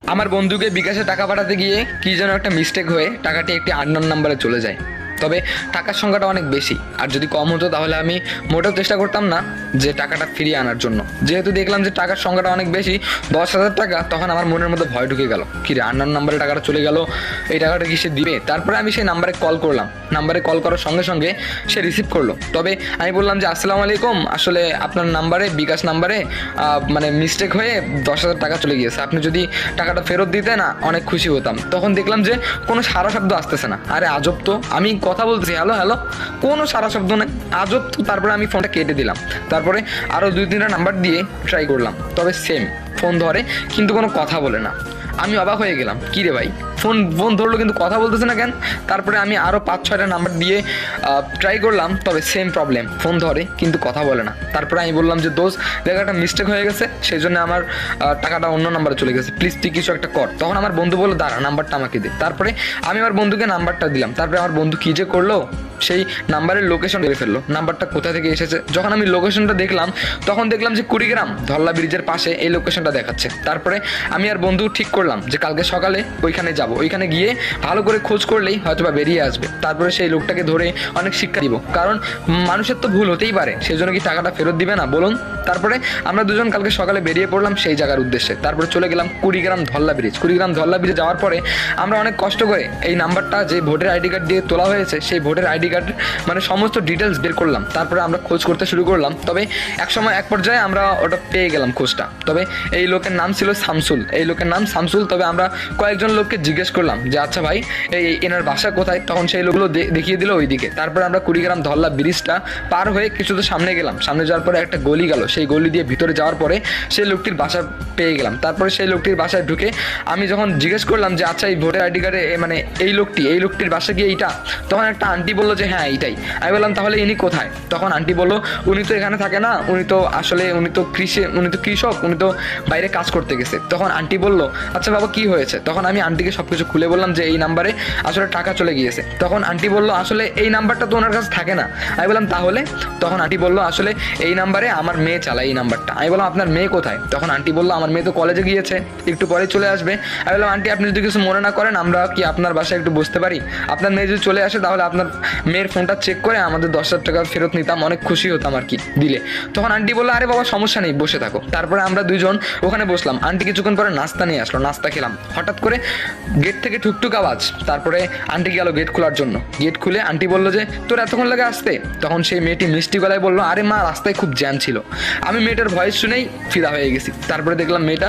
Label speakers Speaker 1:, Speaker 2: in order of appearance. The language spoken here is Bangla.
Speaker 1: আমার বন্ধুকে বিকাশে টাকা পাঠাতে গিয়ে কি যেন একটা মিস্টেক হয়ে টাকাটি একটি আননোন নাম্বারে চলে যায়। তবে টাকার সংখ্যাটা অনেক বেশি, আর যদি কম হতো তাহলে আমি মোটেও চেষ্টা করতাম না যে টাকাটা ফিরিয়ে আনার জন্য। যেহেতু দেখলাম যে টাকার সংখ্যাটা অনেক বেশি, 10,000 টাকা, তখন আমার মনের মধ্যে ভয় ঢুকে গেল, কি রে আননোন নাম্বারে টাকাটা চলে গেল, এই টাকাটা কি সে দিবে? তারপরে আমি সেই নাম্বারে কল করলাম। নাম্বারে কল করার সঙ্গে সঙ্গে সে রিসিভ করলো। তবে আমি বললাম যে আসসালামু আলাইকুম, আসলে আপনার নাম্বারে, বিকাশ নাম্বারে মানে মিস্টেক হয়ে 10,000 টাকা চলে গিয়েছে, আপনি যদি টাকাটা ফেরত দিতেন না অনেক খুশি হতাম। তখন দেখলাম যে কোনো সারা শব্দ আসতেছে না। আরে আজব তো, আমি কথা বলতেছি হ্যালো হ্যালো, কোনো সারা শব্দ নেই, আজব তো। তারপরে আমি ফোনটা কেটে দিলাম। তারপরে আরও 2-3টা নাম্বার দিয়ে ট্রাই করলাম, তবে সেম, ফোন ধরে কিন্তু কোনো কথা বলে না। আমি অবাক হয়ে গেলাম, কী রে ভাই, ফোন ফোন ধরলো কিন্তু কথা বলতেছে না কেন? তারপরে আমি আরও 5-6টা নাম্বার দিয়ে ট্রাই করলাম, তবে সেম প্রবলেম, ফোন ধরে কিন্তু কথা বলে না। তারপরে আমি বললাম যে দোস্ত দেখ, একটা মিস্টেক হয়ে গেছে, সেই জন্য আমার টাকাটা অন্য নাম্বারে চলে গেছে, প্লিজ তুই কিছু একটা কর। তখন আমার বন্ধু বললো দাঁড়া, নাম্বারটা আমাকে দে। তারপরে আমি আমার বন্ধুকে নাম্বারটা দিলাম। তারপরে আমার বন্ধু কী যে করলো, সেই নাম্বারের লোকেশন বের ফেললো, নাম্বারটা কোথা থেকে এসেছে। যখন আমি লোকেশনটা দেখলাম, তখন দেখলাম যে কুড়িগ্রাম ধল্লা ব্রিজের পাশে এই লোকেশনটা দেখাচ্ছে। তারপরে আমি আর বন্ধু ঠিক করলাম যে কালকে সকালে ওইখানে যাব, ওইখানে গিয়ে ভালো করে খোঁজ করলেই হয়তো বা বেরিয়ে আসবে। তারপরে সেই লোকটাকে ধরে অনেক শিক্ষা দিব, কারণ মানুষের তো ভুল হতেই পারে, সেই জন্য কি টাকাটা ফেরত দিবে না বলুন? তারপরে আমরা দুজন কালকে সকালে বেরিয়ে পড়লাম সেই জায়গার উদ্দেশ্যে। তারপরে চলে গেলাম কুড়িগ্রাম ধল্লা ব্রিজ। কুড়িগ্রাম ধল্লা ব্রিজে যাওয়ার পরে আমরা অনেক কষ্ট করে এই নাম্বারটা, যে ভোটের আইডি কার্ড দিয়ে তোলা হয়েছে, সেই ভোটের আইডি কার্ড মানে সমস্ত ডিটেলস বের করলাম। তারপরে আমরা খোঁজ করতে শুরু করলাম। তবে এক পর্যায়ে আমরা ওটা পেয়ে গেলাম খোঁজটা। তবে এই লোকের নাম ছিল শামসুল, এই লোকের নাম শামসুল। তবে আমরা কয়েকজন লোককে জিজ্ঞেস করলাম যে আচ্ছা ভাই, এনার বাসা কোথায়? তখন সেই লোকগুলো দেখিয়ে দিল ওইদিকে। তারপরে আমরা কুড়িগ্রাম ধল্লা ব্রিজটা পার হয়ে কিছু তো সামনে গেলাম। সামনে যাওয়ার পরে একটা গলি গেল, সেই গলি দিয়ে ভিতরে যাওয়ার পরে সেই লোকটির বাসা পেয়ে গেলাম। তারপরে সেই লোকটির বাসায় ঢুকে আমি যখন জিজ্ঞেস করলাম যে আচ্ছা এই ভোটার আইডি কার্ডে মানে এই লোকটির বাসা কি এইটা? তখন একটা আন্টি বললো যে হ্যাঁ এইটাই। আমি বললাম তাহলে ইনি কোথায়? তখন আন্টি বললো উনি তো এখানে থাকে না, উনি তো কৃষক, উনি তো বাইরে কাজ করতে গেছে। তখন আন্টি বললো আচ্ছা বাবা কি হয়েছে? তখন আমি আন্টিকে সবকিছু খুলে বললাম যে এই নাম্বারে আসলে টাকা চলে গিয়েছে। তখন আন্টি বললো আসলে এই নাম্বারটা তো ওনার কাছে থাকে না। আমি বললাম তাহলে? তখন আন্টি বললো আসলে এই নাম্বারে আমার মেয়ে চালায় এই নাম্বারটা। আমি বললাম আপনার মেয়ে কোথায়? তখন আন্টি বললো আমার মেয়ে তো কলেজে গিয়েছে, একটু পরে চলে আসবে। আমি বললাম আন্টি আপনি যদি কিছু মনে না করেন, আমরা কি আপনার বাসায় একটু বসতে পারি? আপনার মেয়ে যদি চলে আসে তাহলে আপনার মেয়ের ফোনটা চেক করে আমাদের 10,000 টাকা ফেরত নিতাম, অনেক খুশি হতাম আর কি দিলে। তখন আন্টি বললো আরে বাবা সমস্যা নেই, বসে থাকো। তারপরে আমরা দুইজন ওখানে বসলাম। আন্টি কিছুক্ষণ পরে নাস্তা নিয়ে আসলো, নাস্তা খেলাম। হঠাৎ করে গেট থেকে ঠুকঠুক আওয়াজ। তারপরে আন্টি গেল গেট খোলার জন্য। গেট খুলে আন্টি বললো যে তোর এতক্ষণ লাগে আসতে? তখন সেই মেয়েটি মিষ্টি গলায় বললো আরে মা রাস্তায় খুব জ্যাম ছিল। আমি মেয়েটার ভয়েস শুনেই ফিদা হয়ে গেছি। তারপরে দেখলাম মেয়েটা